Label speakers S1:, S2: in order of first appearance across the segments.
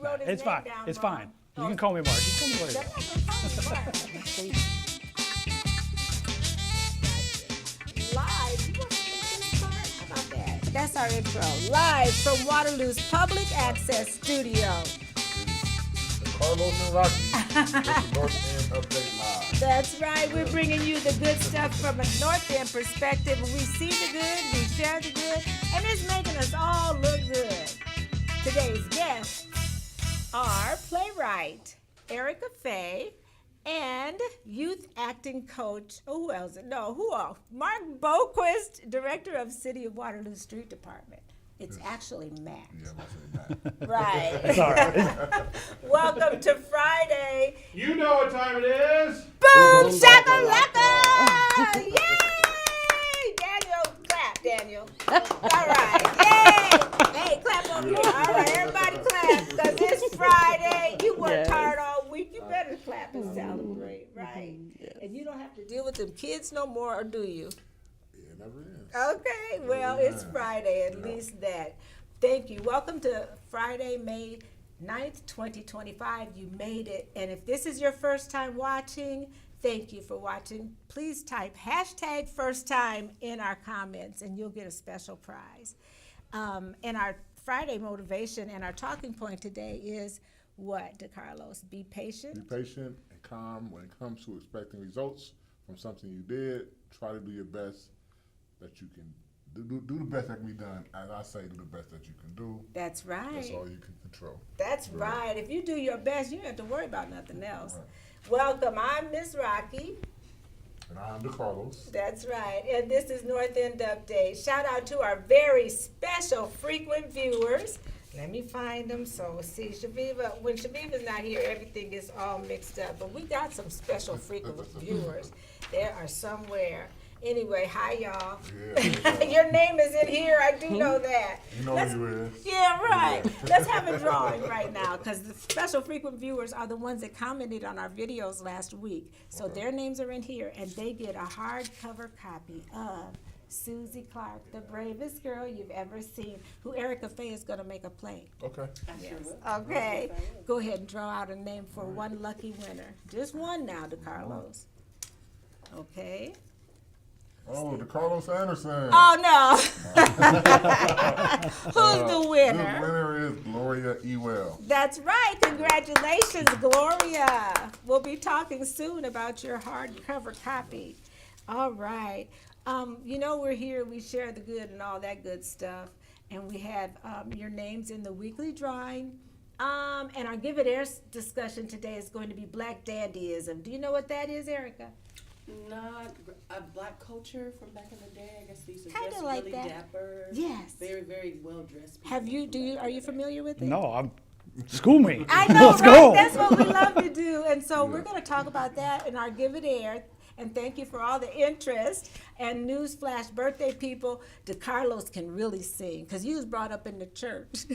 S1: wrote his
S2: It's
S1: name
S2: fine.
S1: down
S2: It's
S1: wrong.
S2: fine. You can call me Mark. You can call me
S1: I'm
S2: Mark.
S1: not gonna call you Mark. Live. You want to do this part? How about that? That's our intro. Live from Waterloo's Public Access Studio.
S3: Carlos and Rocky. This is Northend Update Live.
S1: That's right. We're bringing you the good stuff from a North End perspective. We see the good, we share the good, and it's making us all look good. Today's guests are Playwright Erica Faye and youth acting coach. Oh, who else? No, who else? Mark Boquist, director of City of Waterloo Street Department. It's actually Matt.
S3: Yeah, I'm gonna say that.
S1: Right.
S2: It's all right.
S1: Welcome to Friday.
S4: You know what time it is.
S1: Boom shakalaka! Yay! Daniel, clap, Daniel. All right, yay! Hey, clap over here. All right, everybody clap, because it's Friday. You worked hard all week. You better clap and celebrate, right? And you don't have to deal with them kids no more, or do you?
S3: Yeah, it never is.
S1: Okay, well, it's Friday, at least that. Thank you. Welcome to Friday, May 9th, 2025. You made it. And if this is your first time watching, thank you for watching. Please type hashtag first time in our comments and you'll get a special prize. And our Friday motivation and our talking point today is what, DeCarlos? Be patient.
S3: Be patient and calm when it comes to expecting results from something you did. Try to do your best that you can do the best that can be done. As I say, do the best that you can do.
S1: That's right.
S3: That's all you can control.
S1: That's right. If you do your best, you don't have to worry about nothing else.
S3: Right.
S1: Welcome. I'm Miss Rocky.
S3: And I'm DeCarlos.
S1: That's right. And this is North End Update. Shout out to our very special frequent viewers. Let me find them. So see, Shaviva, when Shaviva's not here, everything gets all mixed up. But we got some special frequent viewers. They are somewhere. Anyway, hi y'all.
S3: Yeah.
S1: Your name is in here. I do know that.
S3: You know who you is.
S1: Yeah, right. Let's have a drawing right now because the special frequent viewers are the ones that commented on our videos last week. So their names are in here and they get a hardcover copy of Susie Clark, the bravest girl you've ever seen, who Erica Faye is going to make a play.
S3: Okay.
S1: Yes. Okay. Go ahead and draw out a name for one lucky winner. Just one now, DeCarlos. Okay.
S3: Oh, DeCarlos Anderson.
S1: Oh, no. Who's the
S3: The
S1: winner?
S3: winner is Gloria Ewell.
S1: That's right. Congratulations, Gloria. We'll be talking soon about your hardcover copy. All right. You know we're here. We share the good and all that good stuff. And we have your names in the weekly drawing. And our Give It Air discussion today is going to be Black Dandyism. Do you know what that is, Erica?
S5: Not a black culture from back in the day. I guess these are
S1: Kinda
S5: just
S1: like
S5: really
S1: that.
S5: dapper,
S1: Yes.
S5: very, very well dressed.
S1: Have you? Are you familiar with it?
S2: No, school me.
S1: I know,
S2: Let's
S1: right?
S2: go.
S1: That's what we love to do. And so we're going to talk about that in our Give It Air. And thank you for all the interest. And newsflash, birthday people, DeCarlos can really sing because he was brought up in the church.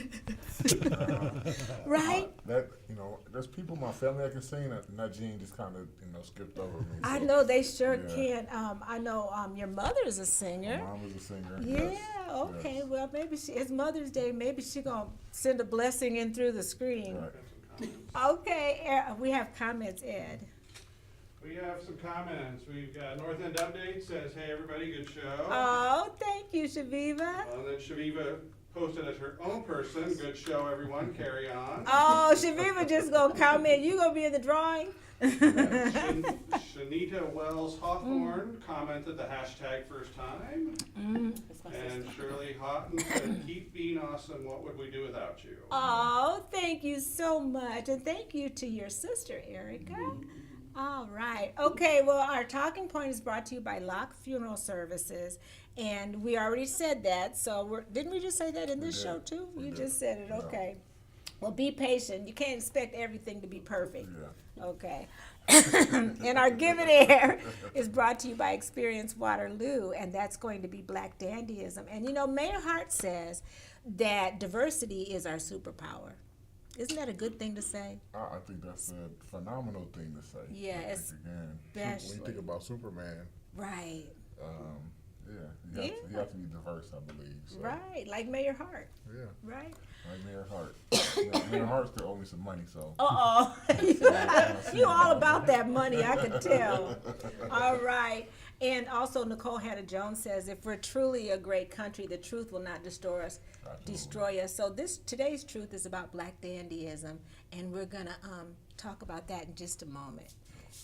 S1: Right?
S3: There's people in my family that can sing, and that gene just kind of, skipped over me.
S1: I
S3: So,
S1: know they sure
S3: Yeah.
S1: can. I know your mother's a
S3: My
S1: singer.
S3: mom was a singer.
S1: Yeah,
S3: Yes.
S1: okay.
S3: Yes.
S1: Well, maybe it's Mother's Day. Maybe she going to send a blessing in through the screen.
S3: Right.
S1: Okay, we have comments, Ed.
S4: We have some comments. We've got North End Update says, hey everybody, good show.
S1: Oh, thank you, Shaviva.
S4: And then Shaviva posted as her own person, good show everyone, carry on.
S1: Oh, Shaviva just gonna comment. You gonna be in the drawing?
S4: Shanita Wells Hawthorne commented the hashtag first time.
S5: That's my
S4: And
S5: sister.
S4: Shirley Houghton said, keep being awesome, what would we do without you?
S1: Oh, thank you so much, and thank you to your sister, Erica. All right. Okay, well, our talking point is brought to you by Locke Funeral Services, and we already said that, so didn't we just say that in this
S3: did.
S1: show, too?
S3: We
S1: You
S3: did.
S1: just said it,
S3: Yeah.
S1: okay. Well, be patient. You can't expect everything to be perfect.
S3: Yeah.
S1: Okay. And our Give It Air is brought to you by Experience Waterloo, and that's going to be Black Dandyism. And Mayor Hart says that diversity is our superpower. Isn't that a good thing to say?
S3: I think that's a phenomenal thing to say.
S1: Yeah,
S3: I think, again, when
S1: especially.
S3: you think about Superman,
S1: Right.
S3: you have to be diverse, I believe. So,
S1: Right. Like Mayor Hart.
S3: Yeah,
S1: Right.
S3: like Mayor Hart. Mayor Hart's the only me some money, so.
S1: Uh-oh. You all about that money, I could tell. All right. And also Nicole Hannah-Jones says, if we're truly a great country, the truth will not destroy us. So today's truth is about Black dandyism, and we're going to talk about that in just a moment.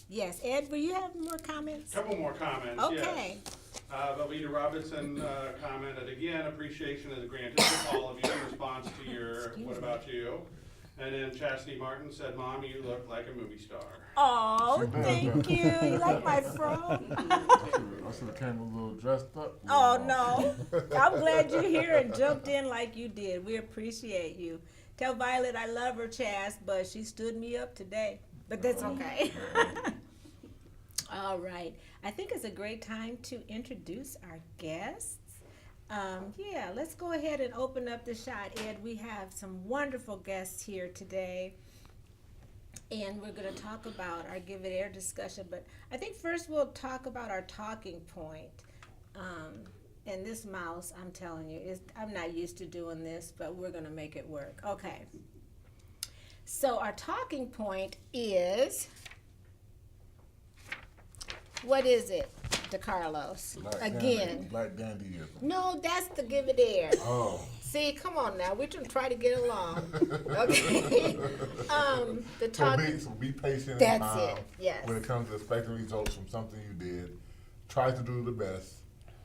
S1: Yes, Ed, will you have more comments?
S4: Couple more comments,
S1: Okay.
S4: yes. Velveeta Robinson commented, again, appreciation is granted to all of you in response to your what about you. And then Chastity Martin said, Mom, you look like a movie star.
S1: Oh, thank you. You like my fro?
S3: I should have came a little dressed up.
S1: Oh, no. I'm glad you're here and jumped in like you did. We appreciate you. Tell Violet I love her, Chas, but she stood me up today. But that's okay. All right. I think it's a great time to introduce our guests. Yeah, let's go ahead and open up the shot, Ed. We have some wonderful guests here today. And we're going to talk about our Give It Air discussion. But I think first we'll talk about our talking point. And this mouse, I'm telling you, I'm not used to doing this, but we're going to make it work. Okay. So our talking point is, what is it, DeCarlos? Again.
S3: Black dandyism.
S1: No, that's the Give It Air.
S3: Oh.
S1: See, come on now. We're trying to try to get along. Okay. The talk.
S3: So be patient.
S1: That's
S3: and
S1: it. Yes.
S3: When it comes to expecting results from something you did, try to do the best,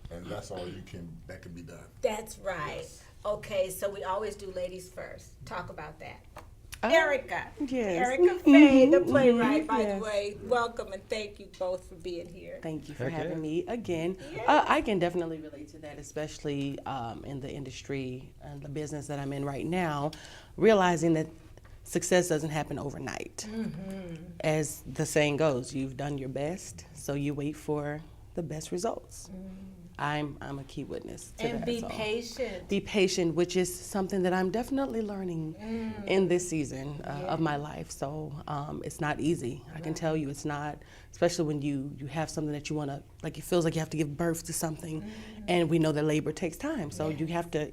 S3: and that's all that can be done.
S1: That's right.
S3: Yes.
S1: Okay, so we always do ladies first. Talk about that. Erica.
S6: Yes.
S1: Erica Faye, the playwright, by
S6: yes.
S1: the way. Welcome and thank you both for being here.
S6: Thank you for
S2: Heck yeah.
S6: having me again.
S1: Yes.
S6: I can definitely relate to that, especially in the industry and the business that I'm in right now, realizing that success doesn't happen overnight.
S1: Mm-hmm.
S6: As the saying goes, you've done your best, so you wait for the best results. I'm a key witness to
S1: And
S6: that.
S1: be
S6: so.
S1: patient.
S6: Be patient, which is something that I'm definitely learning in this season of my life. So it's not easy. I can tell you it's not, especially when you have something that you want to, like it feels like you have to give birth to something, and we know that labor takes time. So you have to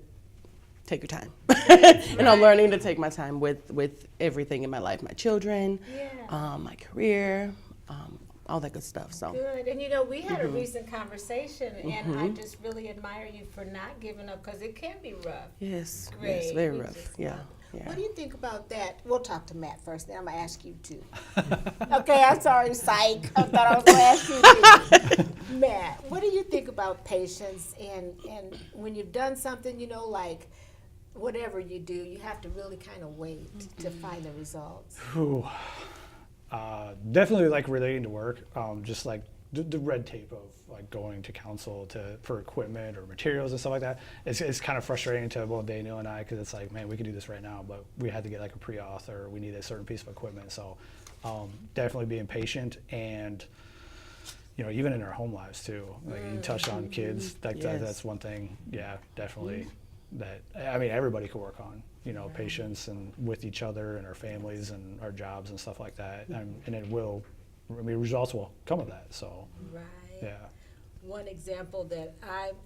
S6: take your time. And I'm learning to take my time with everything in my life, my children, my career, all that good stuff. So.
S1: Good. And you know, we had a recent conversation, and I just really admire you for not giving up, because it can be rough.
S6: Yes,
S1: Great.
S6: yes, very
S1: You
S6: rough.
S1: just
S6: Yeah,
S1: know.
S6: yeah.
S1: What do you think about that? We'll talk to Matt first, then I'm going to ask you too. Okay, I'm sorry, psych. I thought I was going to ask you too. Matt, what do you think about patience and when you've done something, you know, like whatever you do, you have to really kind of wait to find the results?
S2: Whew. Definitely like relating to work, just like the red tape of like going to council for equipment or materials and stuff like that. It's kind of frustrating to both Daniel and I, because it's like, man, we could do this right now, but we had to get like a pre-auth, or we need a certain piece of equipment. So definitely being patient, and you know, even in our home lives too. Like you touched on kids,
S6: Yes.
S2: that's one thing. Yeah, definitely. That, I mean, everybody could work on, you know, patience and with each other and our families and our jobs and stuff like that. And it will, I mean, results will come of that. So,
S1: Right.
S2: yeah.
S1: One example that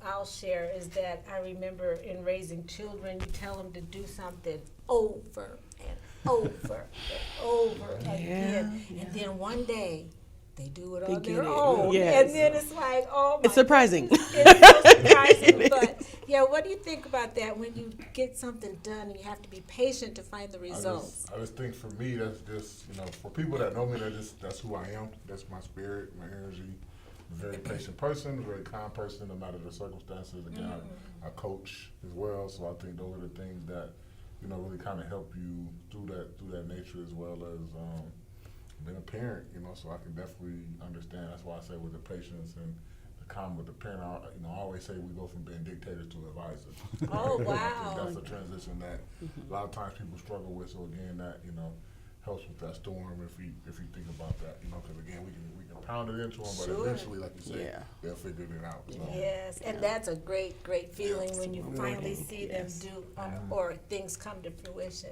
S1: I'll share is that I remember in raising children, you tell them to do something over and over and over again. And then one day, they do it
S6: They
S1: on
S6: get
S1: their
S6: it.
S1: own.
S6: Yes.
S1: And then it's like, oh my
S6: It's surprising.
S1: goodness. It's so surprising. But yeah, what do you think about that when you get something done and you have to be patient to find the results?
S3: I just think for me, that's just, you know, for people that know me, that's who I am. That's my spirit, my energy. I'm a very patient person, a very calm person, no matter the circumstances. Again, I coach as well, so I think those are the things that, you know, really kind of help you through that nature, as well as being a parent, you know, so I can definitely understand. That's why I say with the patience and the calm with the parent, I always say we go from being dictators to advisors.
S1: Oh,
S3: I
S1: wow.
S3: think that's a transition that a lot of times people struggle with. So again, that, you know, helps with that storm if you think about that, you know, because again, we can pound it into them, but
S1: Sure.
S3: eventually, like you said,
S6: Yeah.
S3: they'll figure it out. So.
S1: Yes, and that's a great feeling when you finally
S6: Rewarding,
S1: see
S6: yes.
S1: them do, or things come to fruition.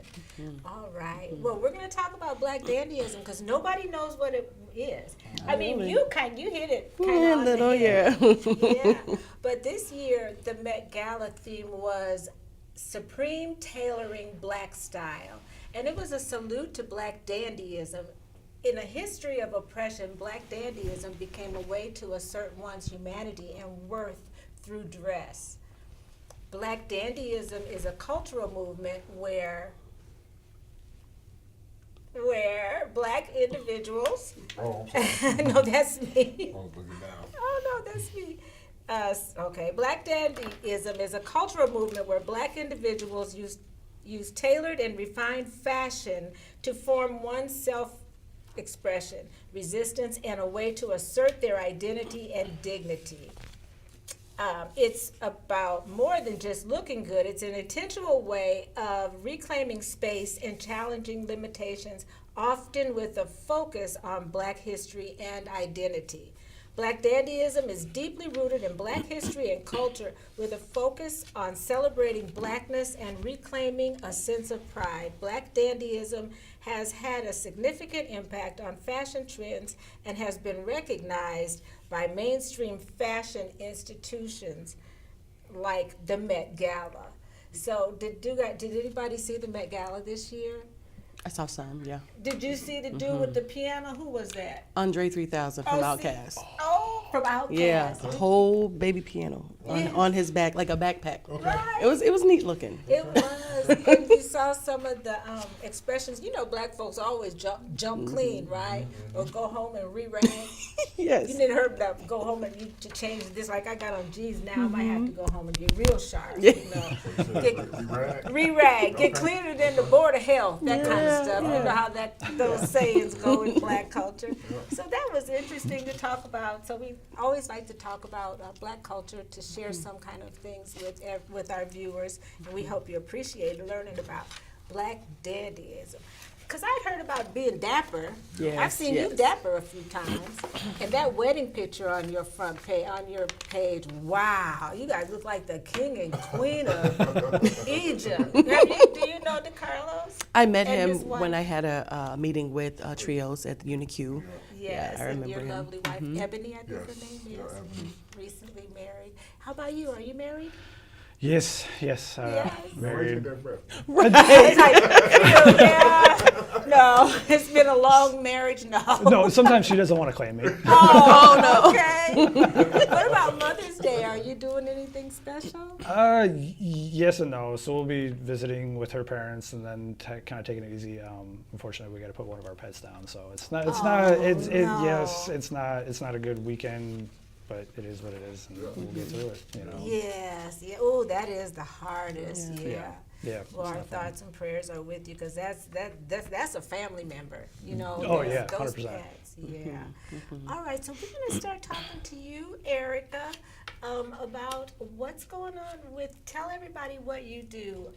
S1: All right. Well, we're going to talk about Black dandyism, because nobody knows what it is. I mean, you hit it kind
S6: Yeah,
S1: of on
S6: little,
S1: the head.
S6: yeah.
S1: Yeah. But this year, the Met Gala theme was Supreme Tailoring Black Style. and it was a salute to Black dandyism. In a history of oppression, Black dandyism became a way to assert one's humanity and worth through dress. Black dandyism is a cultural movement where Black individuals,
S3: Oh, I'm sorry.
S1: no, that's me.
S3: I was looking down.
S1: Oh no, that's me. Okay, Black dandyism is a cultural movement where Black individuals use tailored and refined fashion to form one's self-expression, resistance, and a way to assert their identity and dignity. It's about more than just looking good. It's an intentional way of reclaiming space and challenging limitations, often with a focus on Black history and identity. Black dandyism is deeply rooted in Black history and culture, with a focus on celebrating Blackness and reclaiming a sense of pride. Black dandyism has had a significant impact on fashion trends and has been recognized by mainstream fashion institutions like the Met Gala. So did anybody see the Met Gala this year?
S6: I saw some, yeah.
S1: Did you see the dude with the piano? Who was that?
S6: Andre 3000 from
S1: Oh, see-
S6: Outkast.
S1: Oh, from Outkast.
S6: Yeah, a whole baby piano on his back, like a backpack.
S1: Right.
S6: It was neat looking.
S1: It was. And you saw some of the expressions. You know, Black folks always jump clean, right? Or go home and re-rag.
S6: Yes.
S1: You didn't heard that. Go home and to change this. Like I got on jeans now, I might have to go home and get real sharp.
S6: Yeah.
S1: You know,
S3: So you said re-rag?
S1: re-rag, get cleaner than the Board of Health, that kind of stuff. You know how those sayings go in Black culture. So that was interesting to talk about. So we always like to talk about Black culture to share some kind of things with our viewers, and we hope you appreciate learning about Black dandyism. Because I heard about being dapper.
S6: Yes,
S1: I've seen you
S6: yes.
S1: dapper a few times. And that wedding picture on your front page, wow, you guys look like the king and queen of Egypt. Do you know DeCarlos?
S6: I met
S1: And
S6: him
S1: his wife?
S6: when I had a meeting with trios at the UniQ.
S1: Yes,
S6: Yeah, I
S1: and
S6: remember
S1: your
S6: him.
S1: lovely wife, Ebony, I think
S3: Yes,
S1: her name
S3: yeah,
S1: is.
S3: Ebony.
S1: Recently married. How about you? Are you married?
S2: Yes.
S1: Yes.
S2: Married.
S3: That breath.
S1: It's like, yeah, no, it's been a long marriage. No.
S2: No, sometimes she doesn't want to claim me.
S1: Oh, no. Okay. What about Mother's Day? Are you doing anything special?
S2: Yes and no. So we'll be visiting with her parents and then kind of taking it easy. Unfortunately, we got to put one of our pets down, so it's not. Yes, it's not a good weekend, but it is what it is, and we'll get through it. You know.
S1: Yes. Yeah. Oh, that is the hardest. Yeah.
S2: Yeah.
S1: Well,
S2: it's
S1: our
S2: not fun.
S1: thoughts and prayers are with you because that's a family member. You know.
S2: Oh,
S1: those-
S2: yeah,
S1: those
S2: 100%.
S1: pets. Yeah. All right. So we're gonna start talking to you, Erica, about what's going on with. Tell everybody what you do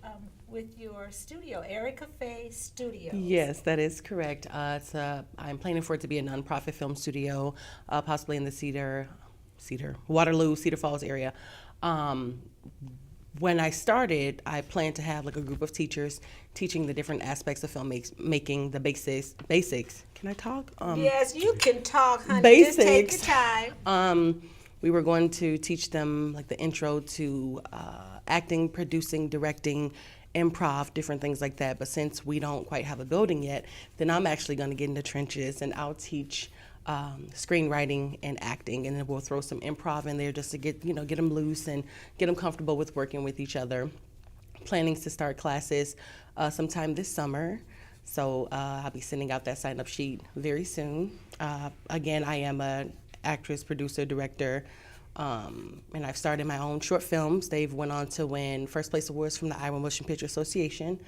S1: with your studio, Erica Faye Studios.
S6: Yes, that is correct. I'm planning for it to be a nonprofit film studio, possibly in the Waterloo, Cedar Falls area. When I started, I planned to have like a group of teachers teaching the different aspects of making, the basics. Can I talk?
S1: Yes, you can talk, honey. Just take your
S6: Basics.
S1: time.
S6: We were going to teach them like the intro to acting, producing, directing, improv, different things like that. But since we don't quite have a building yet, then I'm actually going to get in the trenches and I'll teach screenwriting and acting, and then we'll throw some improv in there just to get them loose and get them comfortable with working with each other. Planning to start classes sometime this summer. So I'll be sending out that sign-up sheet very soon. Again, I am an actress, producer, director, and I've started my own short films. They've went on to win first place awards from the Iowa Motion Picture Association,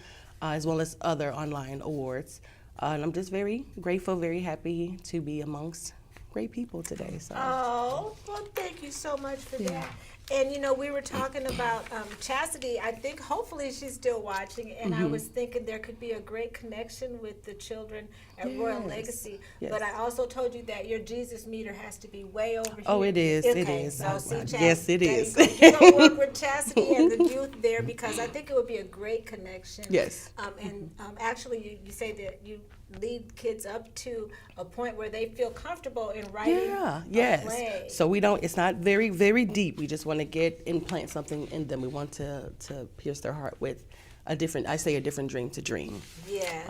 S6: as well as other online awards. And I'm just very grateful, very happy to be amongst great people today. So.
S1: Oh, well, thank you so much for that. And we were talking about Chastity. I think hopefully she's still watching, and I was thinking there could be a great connection with the children at Royal
S6: Yes.
S1: Legacy.
S6: Yes.
S1: But I also told you that your Jesus meter has to be way over here.
S6: Oh, it is. It
S1: Okay,
S6: is.
S1: so see,
S6: Yes, it
S1: Chastity,
S6: is.
S1: You're going to work with Chastity and the youth there because I think it would be a great connection.
S6: Yes.
S1: And actually, you say that you lead kids up to a point where they feel comfortable in writing
S6: Yeah,
S1: a
S6: yes.
S1: play.
S6: So it's not very, very deep. We just want to implant something in them. We want to pierce their heart with a different dream to dream.
S1: Yes.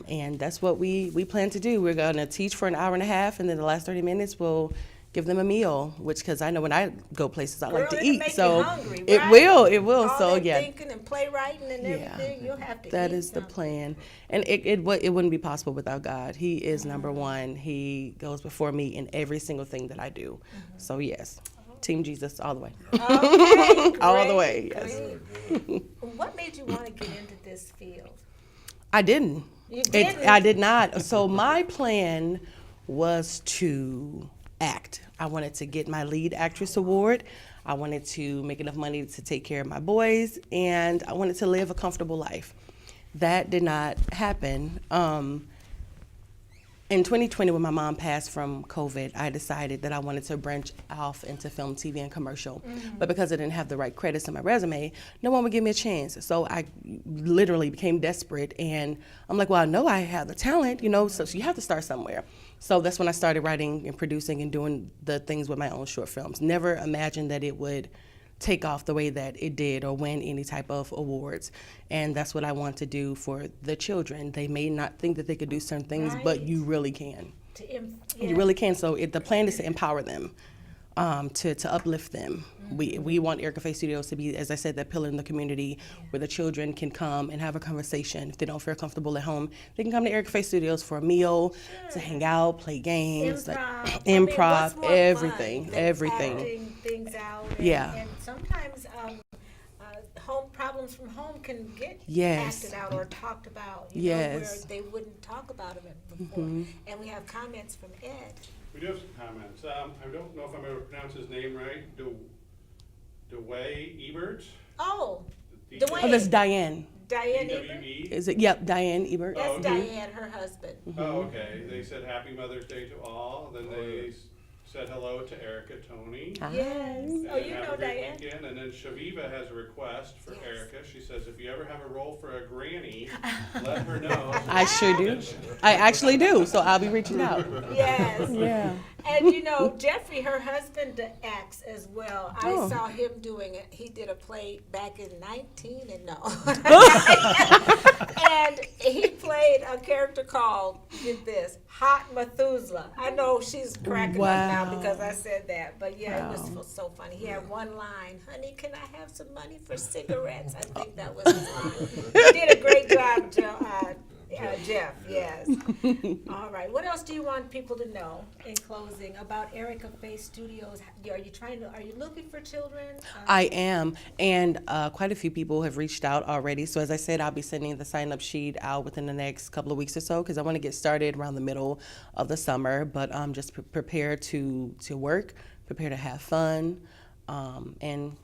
S6: And that's what we plan to do. We're going to teach for an hour and a half, and then the last 30 minutes we'll give them a meal, because I know when I go places I like
S1: Girl,
S6: to
S1: it'll
S6: eat.
S1: make
S6: So
S1: you hungry,
S6: it
S1: right?
S6: will.
S1: All
S6: So
S1: that
S6: yeah.
S1: thinking and playwriting and everything, you'll have to
S6: That
S1: eat
S6: is the
S1: something.
S6: plan. And it wouldn't be possible without God. He is number one. He goes before me in every single thing that I do. So yes, Team Jesus all the way.
S1: Okay,
S6: All the
S1: great,
S6: way, yes.
S1: great. What made you want to get into this field?
S6: I didn't.
S1: You didn't?
S6: I did not. So my plan was to act. I wanted to get my lead actress award. I wanted to make enough money to take care of my boys, and I wanted to live a comfortable life. That did not happen. In 2020, when my mom passed from COVID, I decided that I wanted to branch off into film, TV, and commercial. But because I didn't have the right credits in my resume, no one would give me a chance. So I literally became desperate, and I'm like, well, I know I have the talent, so you have to start somewhere. So that's when I started writing and producing and doing the things with my own short films. Never imagined that it would take off the way that it did or win any type of awards. And that's what I want to do for the children. They may not think that they could do certain things, but
S1: Right.
S6: you really can.
S1: Yeah.
S6: You really can. So the plan is to empower them, to uplift them. We want Erica Faye Studios to be, as I said, that pillar in the community where the children can come and have a conversation. If they don't feel comfortable at home, they can come to Erica Faye Studios for a meal, to hang out, play games,
S1: Improv.
S6: improv, everything.
S1: Acting things out.
S6: Yeah.
S1: And sometimes home problems from home can get
S6: Yes.
S1: acted out or talked about.
S6: Yes.
S1: Where they wouldn't talk about them before. And we have comments from Ed.
S4: We do have some comments. I don't know if I'm going to pronounce his name right. Dwayne Ebert?
S1: Oh,
S4: D-
S1: Dwayne.
S6: Oh, that's Diane.
S1: Diane Ebert.
S4: DWE?
S6: Is it? Yep, Diane Ebert.
S1: That's
S4: okay.
S1: Diane, her husband.
S4: Oh, okay. They said Happy Mother's Day to all. Then they said hello to Erica Toney.
S6: Hi.
S1: Yes. Oh,
S4: And
S1: you
S4: have
S1: know
S4: a great
S1: Diane.
S4: weekend. And then Shaviva has a request for
S1: Yes.
S4: Erica. She says, if you ever have a role for a granny, let her know.
S6: I sure do. I actually do. So I'll be reaching out.
S1: Yes.
S6: Yeah.
S1: And Jeffrey, her husband, acts as well.
S6: Oh.
S1: I saw him doing it. He did a play back in 19 and no. And he played a character called, get this, Hot Methuselah. I know she's cracking up now
S6: Wow.
S1: because I said that, but yeah, it
S6: Wow.
S1: was so funny. He had one line, honey, can I have some money for cigarettes? I think that was his line. He did a great job, Jeff, yes. All right, what else do you want people to know in closing about Erica Faye Studios? Are you looking for children?
S6: I am, and quite a few people have reached out already. So as I said, I'll be sending the sign-up sheet out within the next couple of weeks or so, because I want to get started around the middle of the summer. But just prepare to work, prepare to have fun, and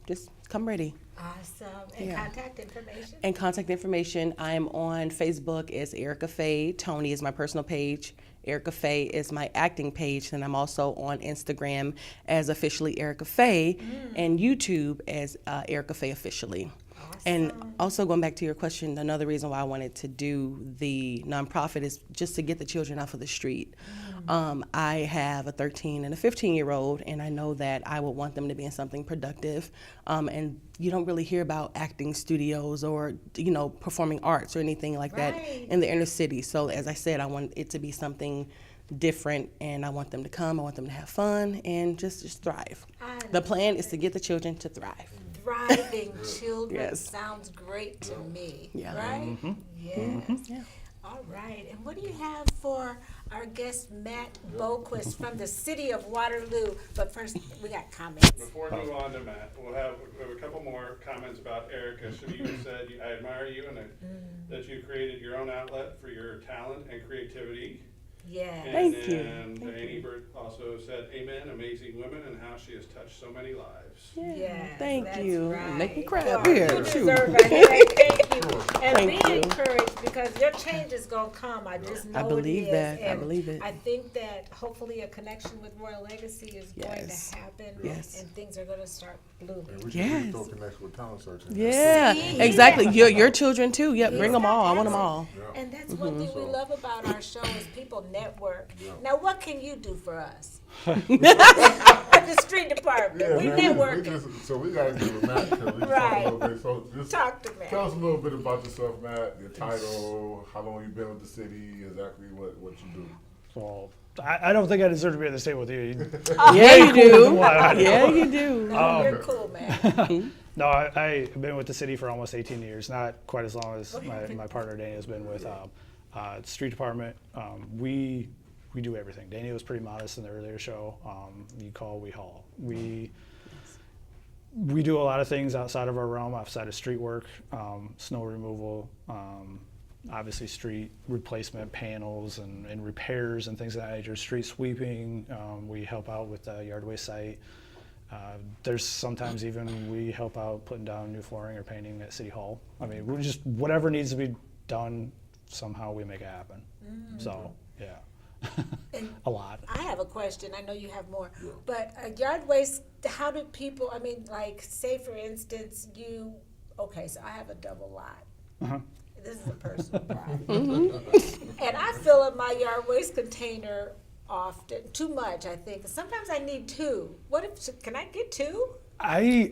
S6: just come ready.
S1: Awesome. And
S6: Yeah.
S1: contact information?
S6: And contact information, I'm on Facebook as Erica Faye. Toney is my personal page. Erica Faye is my acting page. And I'm also on Instagram as officially Erica Faye and YouTube as Erica Faye officially. And also going back to your question, another reason why I wanted to do the nonprofit is just to get the children off of the street. I have a 13 and a 15-year-old, and I know that I would want them to be in something productive. And you don't really hear about acting studios or, performing arts or anything like that
S1: Right.
S6: in the inner city. So as I said, I want it to be something different, and I want them to come, I want them to have fun, and just thrive. The plan is to get the children to thrive.
S1: Thriving children
S6: Yes.
S1: sounds great to me.
S6: Yeah.
S1: Right? Yes.
S6: Yeah.
S1: All right. And what do you have for our guest, Matt Boquist from the city of Waterloo? But first, we got comments.
S4: Before we move on to Matt, we have a couple more comments about Erica. Shaviva said, I admire you and that you created your own outlet for your talent and creativity.
S1: Yes.
S6: Thank you.
S4: And Diane Ebert also said, amen, amazing woman, and how she has touched so many lives.
S1: Yes,
S6: Thank
S1: that's
S6: you.
S1: right.
S6: Make me cry
S1: Well,
S6: up here.
S1: You
S6: Shoot.
S1: deserve a hand. Thank you. And
S6: Thank
S1: be
S6: you.
S1: encouraged because your change is going to come. I just know
S6: I believe
S1: it is.
S6: that. I
S1: And
S6: believe it.
S1: I think that hopefully a connection with Royal Legacy is going
S6: Yes.
S1: to happen.
S6: Yes.
S1: And things are going to start blooming.
S3: And we can
S6: Yes.
S3: really throw connects with talent search. in
S6: Yeah,
S3: there.
S1: See?
S6: exactly.
S1: Yeah.
S6: Your children too. Yep, bring them all. I want them all.
S3: Yeah.
S1: And that's one thing we love about our show is people network.
S3: Yeah.
S1: Now, what can you do for us? The street department. We
S3: man,
S1: networking.
S3: so we gotta give a Matt because we
S1: Right.
S3: talk a little bit. So just
S1: Talk to me.
S3: tell us a little bit about yourself, Matt. Your title, how long you been with the city, exactly what you do.
S2: Well, I don't think I deserve to be at this table with you.
S6: Yeah, you do.
S2: What I do.
S6: Yeah, you do.
S1: No, you're cool, man.
S2: No, I've been with the city for almost 18 years, not quite as long as my partner Danny has been with street department. We do everything. Danny was pretty modest in the earlier show. You call, we haul. We do a lot of things outside of our realm, outside of street work, snow removal, obviously street replacement panels and repairs and things of that nature, street sweeping. We help out with the yard waste site. There's sometimes even we help out putting down new flooring or painting at City Hall. I mean, we're just whatever needs to be done, somehow we make it happen. So, yeah,
S1: And
S2: a lot.
S1: I have a question. I know you have more, but yard waste. How do people? I mean, like, say for instance, okay, so I have a double lot.
S2: Uh-huh.
S1: This is a personal problem, and I fill up my yard waste container often. Too much, I think. Sometimes I need two. Can I get two?
S2: I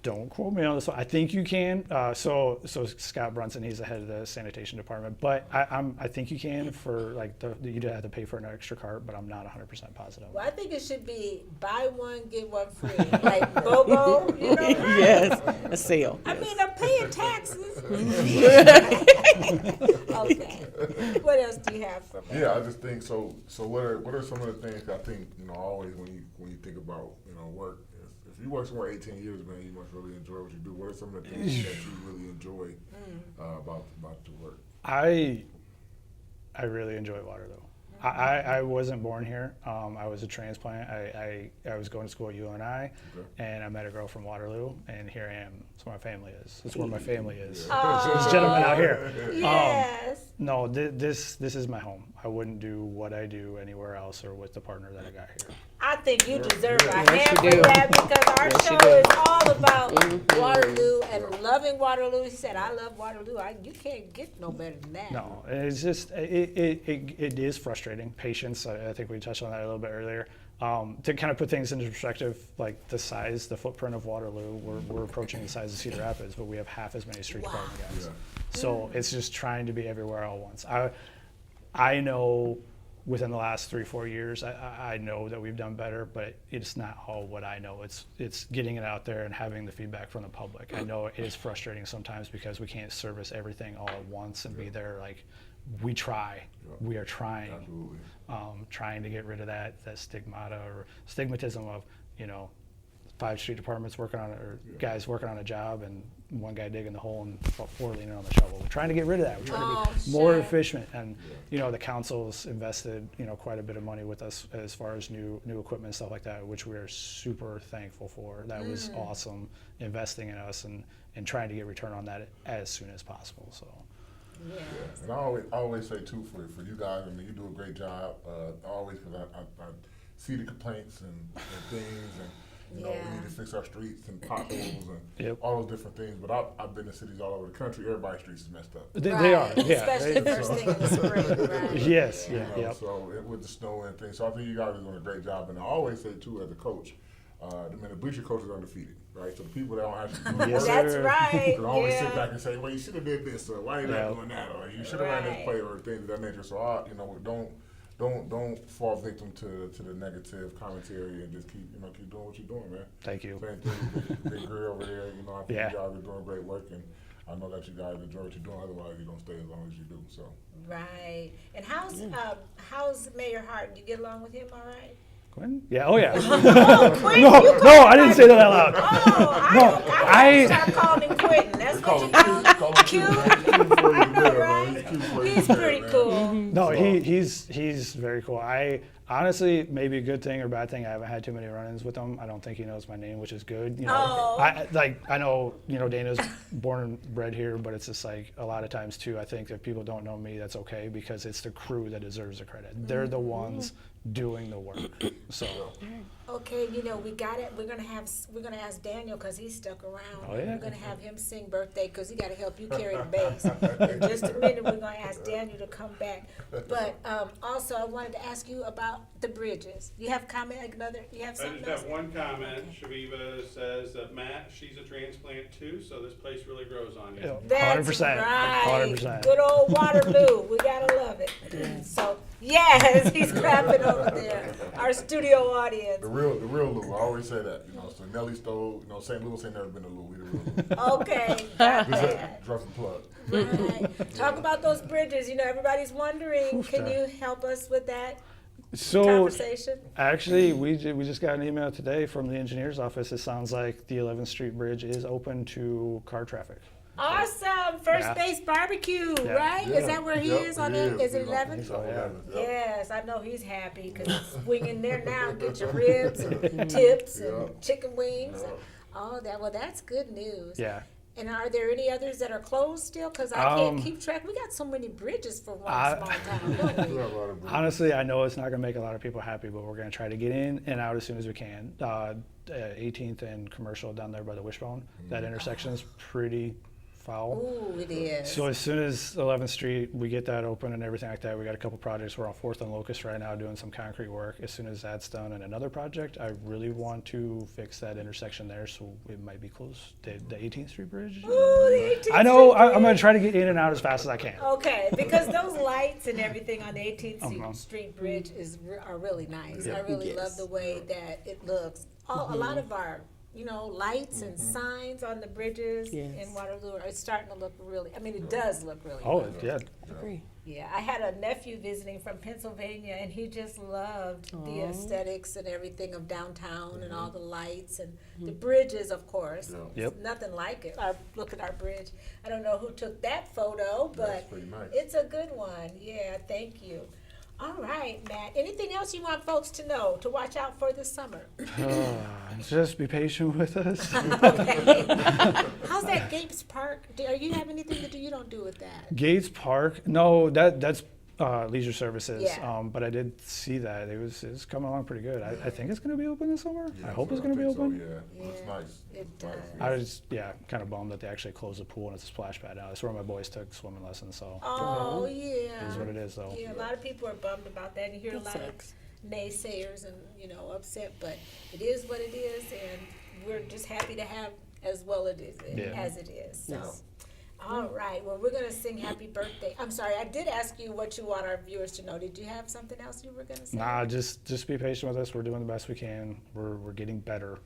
S2: don't quote me on this one. I think you can. So Scott Brunson, he's the head of the sanitation department, but I think you can for like you'd have to pay for an extra cart, but I'm not 100% positive.
S1: Well, I think it should be buy one get one free, like BOGO. You know?
S6: Yes, a sale.
S1: I mean, I'm paying taxes. Okay. What else do you have for me?
S3: Yeah, I just think so. So what are some of the things I think always when you think about work? If you work somewhere 18 years, man, you must really enjoy what you do. What are some of the things that you really enjoy about your work?
S2: I really enjoy Waterloo. I wasn't born here. I was a transplant. I was going to school at UNI, and I met a girl from Waterloo, and here I am. That's where my family is. That's where my family is. This gentleman out here.
S1: Yes.
S2: No, this is my home. I wouldn't do what I do anywhere else or with the partner that I got here.
S1: I think you deserve a
S6: Yes,
S1: hand
S6: you
S1: for
S6: do.
S1: that because our
S6: Yes, you
S1: show
S6: do.
S1: is all about Waterloo and loving Waterloo. He said, "I love Waterloo. You can't get no better than that."
S2: No, it's just it is frustrating. Patience. I think we touched on that a little bit earlier. To kind of put things into perspective, like the footprint of Waterloo, we're approaching the size of Cedar Rapids, but we have half as many street department guys.
S3: Yeah.
S2: So it's just trying to be everywhere all at once. I know within the last 3-4 years, I know that we've done better, but it's not all what I know. It's getting it out there and having the feedback from the public. I know it is frustrating sometimes because we can't service everything all at once and be there. Like we try, we are trying,
S3: Absolutely.
S2: trying to get rid of that stigmata or stigmatism of 5 street departments working on it, or guys working on a job and one guy digging the hole and 4 leaning on the shovel. We're trying to get rid of that. We're trying to be more efficient, and the council's invested quite a bit of money with us as far as new equipment and stuff like that, which we are super thankful for. That was awesome, investing in us and trying to get return on that as soon as possible. So.
S1: Yes.
S3: And I always say too for you guys. I mean, you do a great job. Always because I see the complaints and things and. We need to fix our streets and potholes and all those different things. But I've been in cities all over the country. Everybody's streets is messed up.
S2: They are, yeah.
S1: Especially the first thing in the spring, right?
S2: Yes,
S3: So with the snow and things. So I think you guys are doing a great job. And I always say too, as a coach, the bleacher coach is undefeated, right? So the people that don't actually do the work
S1: That's right.
S3: can always sit back and say, well, you should have did this, or why are you not doing that, or you should have ran this play, or things of that nature. So don't fall victim to the negative commentary and just keep doing what you're doing, man.
S2: Thank you.
S3: Same thing with Big Grill over there. I think you guys are doing great work, and I know that you guys enjoy what you're doing. Otherwise, you don't stay as long as you do. So.
S1: Right. And how's Mayor Hart? You get along with him all right?
S2: Quinn? Yeah. Oh yeah.
S1: Oh, Quentin,
S2: No, I didn't say that out loud.
S1: Oh, I start calling him Quentin. That's what you call him. Cute. I know, right? He's pretty cool.
S2: No, he's very cool. I honestly, maybe a good thing or bad thing, I haven't had too many run-ins with him. I don't think he knows my name, which is good. I know Dana's born and bred here, but it's just like a lot of times too. I think if people don't know me, that's okay because it's the crew that deserves the credit. They're the ones doing the work. So.
S1: Okay, we got it. We're gonna ask Daniel because he's stuck around.
S2: Oh, yeah.
S1: We're gonna have him sing birthday because he got to help you carry the bass. In just a minute, we're gonna ask Daniel to come back. But also, I wanted to ask you about the bridges. You have comment, you have
S4: I
S1: something
S4: just
S1: else?
S4: have one comment. Shaviva says that Matt, she's a transplant too, so this place really grows on you.
S2: Yeah,
S1: That's
S2: 100%.
S1: right.
S2: 100%.
S1: Good old Waterloo. We gotta love it. So, yes, he's clapping over there. Our studio audience.
S3: The real Lou. I always say that. So Nelly stole. St. Louis ain't never been a Lou. We the real Lou.
S1: Okay, got
S3: Just
S1: that.
S3: drop a plug.
S1: Right. Talk about those bridges. Everybody's wondering. Can you help us with that
S2: So
S1: conversation?
S2: actually, we just got an email today from the engineer's office. It sounds like the 11th Street Bridge is open to car traffic.
S1: Awesome. First
S2: Yeah.
S1: Base Barbecue,
S2: Yeah.
S1: right? Is that where he
S3: Yep,
S1: is on
S3: he
S1: it? Is it
S3: He's on
S1: 11?
S2: So, yeah.
S3: 11, yep.
S1: Yes, I know he's happy because he's swinging there now. Get your ribs and tips and
S3: Yep.
S1: chicken wings.
S3: Yep.
S1: All that. Well, that's good news.
S2: Yeah.
S1: And are there any others that are closed still? Because I can't keep track. We got so many bridges for one small town, don't
S3: We
S1: we?
S3: have a lot of bridges.
S2: Honestly, I know it's not going to make a lot of people happy, but we're going to try to get in and out as soon as we can. 18th and Commercial down there by the Wishbone. That intersection is pretty foul.
S1: Ooh, it is.
S2: So as soon as 11th Street, we get that open and everything like that, we got a couple projects. We're on 4th and Locust right now doing some concrete work. As soon as that's done and another project, I really want to fix that intersection there, so it might be closed. The 18th Street Bridge.
S1: Ooh, the 18th
S2: I know.
S1: Street
S2: I'm going to try to get in and out as fast as I can.
S1: Okay, because those lights and everything on the 18th
S2: Uh-huh.
S1: Street Bridge are really nice.
S2: Yeah.
S1: I really
S6: Yes.
S1: love the way that it looks. A lot of our, lights and signs on the bridges
S6: Yes.
S1: in Waterloo are starting to look really. I mean, it does look really.
S2: Oh,
S1: good.
S2: yeah.
S6: Agree.
S1: Yeah, I had a nephew visiting from Pennsylvania, and he just loved the
S6: Aw.
S1: aesthetics and everything of downtown and all the lights and the bridges, of course.
S3: Yeah.
S2: Yep.
S1: It's nothing like it. Look at our bridge. I don't know who took that photo,
S3: That's
S1: but
S3: pretty nice.
S1: it's a good one. Yeah, thank you. All right, Matt. Anything else you want folks to know to watch out for this summer?
S2: Just be patient with us.
S1: Okay. How's that Gates Park? Are you have anything to do? You don't do with that.
S2: Gates Park. No, that's leisure services.
S1: Yeah.
S2: But I did see that it's coming along pretty good. I think it's going to be open this summer.
S3: Yeah,
S2: I hope
S3: so
S2: it's going to be
S3: think so,
S2: open.
S3: Yeah, looks
S1: Yeah,
S3: nice.
S1: it
S3: Nice.
S1: does.
S2: I was kind of bummed that they actually closed the pool and it's a splash pad now. That's where my boys took swimming lessons. So
S1: Oh,
S2: it
S1: yeah.
S2: is what it is, though.
S1: Yeah, a lot of people are bummed about that. You hear a
S6: That
S1: lot
S6: sucks.
S1: of naysayers and, upset, but it is what it is, and we're just happy to have as well it is,
S2: Yeah.
S1: as it is, so.
S6: Yes.
S1: All right, well, we're gonna sing happy birthday. I'm sorry, I did ask you what you want our viewers to know. Did you have something else you were gonna say?
S2: Nah, just be patient with us. We're doing the best we can. We're getting better.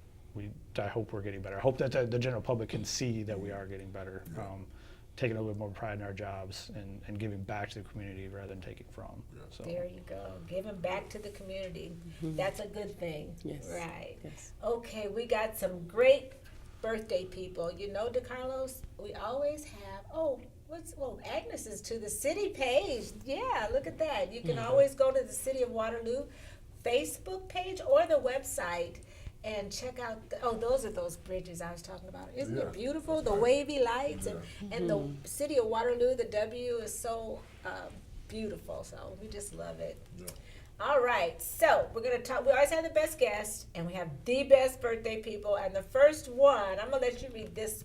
S2: I hope we're getting better. I hope that the general public can see that we are getting better. Taking a little bit more pride in our jobs and giving back to the community rather than taking from. So.
S1: There you go, giving back to the community. That's a good thing.
S6: Yes.
S1: Right.
S6: Yes.
S1: Okay, we got some great birthday people. DeCarlos, we always have, Agnes is to the city page. Yeah, look at that. You can always go to the City of Waterloo Facebook page or the website and check out, those are those bridges I was talking about. Isn't
S3: Yeah,
S1: it beautiful?
S3: that's
S1: The
S3: right.
S1: wavy lights and the City of Waterloo, the W is so beautiful. So we just love it.
S3: Yeah.
S1: All right, so we're gonna talk. We always have the best guests, and we have the best birthday people. And the first one, I'm gonna let you read this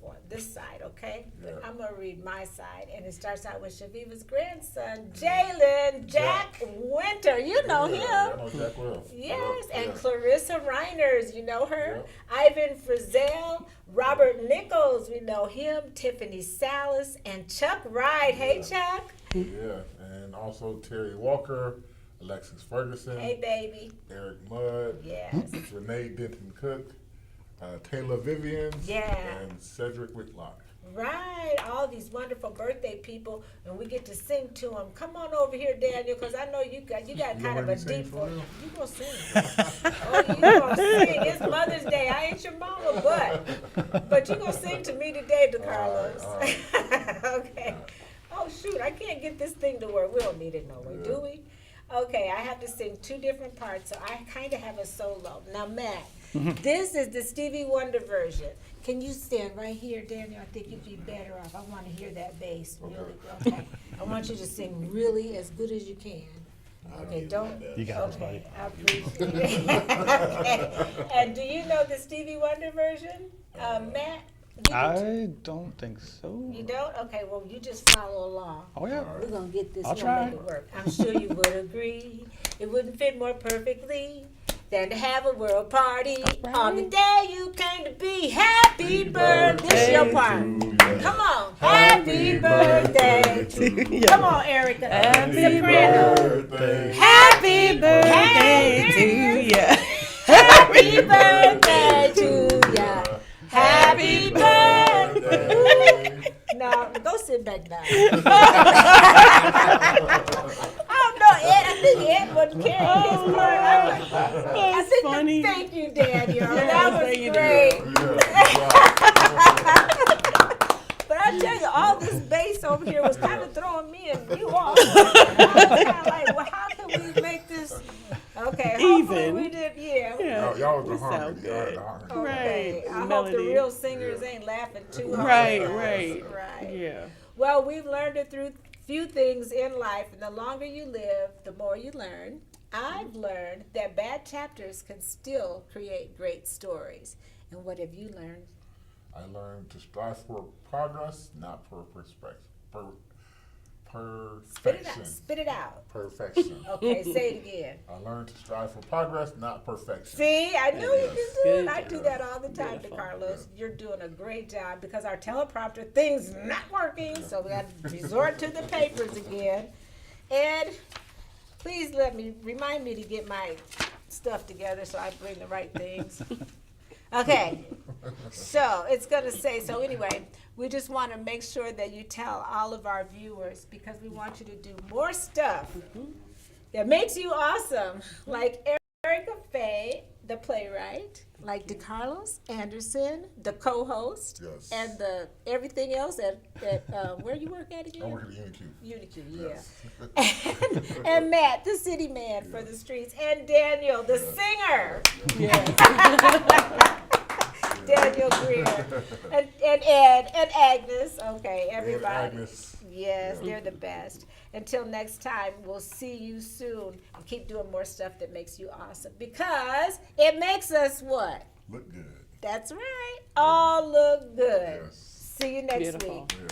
S1: side, okay? But
S3: Yeah.
S1: I'm gonna read my side, and it starts out with Shaviva's grandson, Jalen Jack Winter. You know
S3: Yeah,
S1: him.
S3: I know Jack well.
S1: Yes,
S3: Yeah.
S1: and Clarissa Reiners, you know her.
S3: Yep.
S1: Ivan Frizzell, Robert Nichols, we know him. Tiffany Salas, and Chuck Wright. Hey, Chuck.
S3: Yeah, and also Terry Walker, Alexis Ferguson,
S1: Hey, baby.
S3: Eric Mudd,
S1: Yes.
S3: Renee Denton Cook, Taylor Vivian,
S1: Yeah.
S3: and Cedric Whitlock.
S1: Right, all these wonderful birthday people, and we get to sing to them. Come on over here, Daniel, because I know you got kind
S3: gonna
S1: of
S3: make
S1: a
S3: me sing
S1: deep
S3: for
S1: voice.
S3: real?
S1: You gonna sing? Oh, you gonna sing? It's Mother's Day. I ain't your mama, but you gonna sing to me today, DeCarlos.
S3: All right.
S1: Okay. Oh shoot, I can't get this thing to work. We don't need it no way, do we? Okay, I have to sing two different parts, so I kind of have a solo. Now, Matt, this is the Stevie Wonder version. Can you stand right here, Daniel? I think you'd be better off. I want to hear that bass really good. Okay. I want you to sing really as good as you can. Okay, don't.
S2: You got this,
S1: Okay,
S2: buddy.
S1: I appreciate it. Okay. And do you know the Stevie Wonder version, Matt?
S2: I don't think so.
S1: You don't? Okay, well, you just follow along.
S2: Oh yeah.
S1: We're gonna get this.
S2: I'll
S1: We're gonna
S2: try.
S1: make it work. I'm sure you would agree. It wouldn't fit more perfectly than to have a world party on the day you came to be. Happy birthday! This is your part. Come on. Happy birthday to you. Come on, Erica.
S6: Happy
S3: birthday.
S1: Happy birthday
S6: to ya.
S1: Happy birthday to ya. Happy birthday. No, go sit back down. I don't know, Ed. I think Ed wasn't carrying his part. I think
S6: funny.
S1: Thank you, Daniel.
S6: Yes,
S1: That was
S6: thank you,
S1: great. But I tell you, all this bass over here was kind of throwing me and you off. I was kind of like, well, how can we make this okay? Hopefully
S6: Even.
S1: we did, yeah.
S3: Y'all was the
S6: We sound
S3: harmony. Y'all had
S6: good.
S3: the harmony.
S1: Okay.
S6: Right,
S1: I hope the
S6: melody.
S1: real singers ain't laughing too hard.
S6: Right, right.
S1: Right.
S6: Yeah.
S1: Well, we've learned it through few things in life, and the longer you live, the more you learn. I've learned that bad chapters can still create great stories. And what have you learned?
S3: I learned to strive for progress, not for
S1: Spit it out.
S3: perfection.
S1: Spit it out.
S3: Perfection.
S1: Okay, say it again.
S3: I learned to strive for progress, not perfection.
S1: See, I knew you could do it.
S6: Good
S1: I do
S6: job.
S1: that all the time,
S6: Beautiful.
S1: DeCarlos. You're doing a great job because our teleprompter thing's not working, so we got to resort to the papers again. Ed, please remind me to get my stuff together so I bring the right things. Okay, so it's going to say, so anyway, we just want to make sure that you tell all of our viewers, because we want you to do more stuff that makes you awesome, like Erica Faye, the playwright, like DeCarlos Anderson, the co-host,
S3: Yes.
S1: and the everything else at where you work at again?
S3: I work at UniQ.
S1: Unique, yeah.
S3: Yes.
S1: And Matt, the city man for the streets, and Daniel, the singer. Daniel Greer, and Ed, and Agnes. Okay, everybody.
S3: Agnes.
S1: Yes, they're the best. Until next time, we'll see you soon. And keep doing more stuff that makes you awesome, because it makes us what?
S3: Look good.
S1: That's right. All look good.
S3: Yes.
S1: See you next
S6: Beautiful.
S1: week.
S3: Yeah.